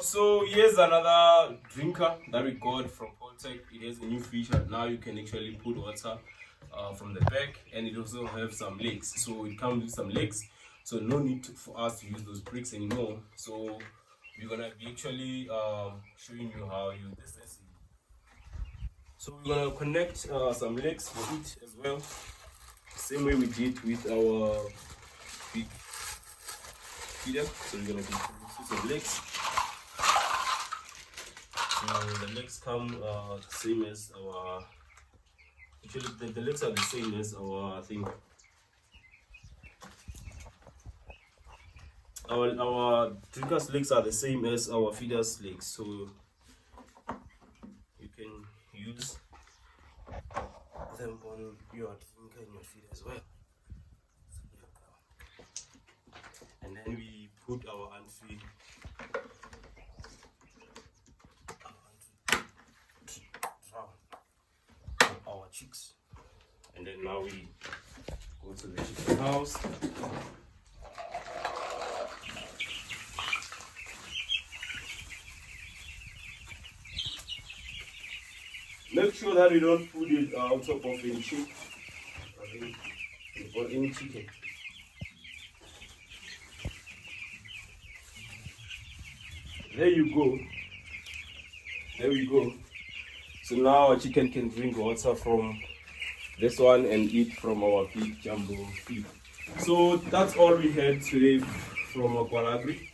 So here's another drinker that we got from Poultry. It has a new feature. Now you can actually put water from the back, and it also have some legs. So it comes with some legs. So no need for us to use those bricks anymore. So we're gonna be actually showing you how you this is. So we're gonna connect some legs for it as well. Same way we did with our big feeder. So we're gonna put some legs. The legs come same as our. Actually, the legs are the same as our thing. Our drinker's legs are the same as our feeder's legs, so you can use them on your drinker and your feeder as well. And then we put our antry our chicks, and then now we go to the chicken house. Make sure that you don't put it on top of any chick or any chicken. There you go. There we go. So now our chicken can drink water from this one and eat from our big jumbo feed. So that's all we had today from Aqualagri.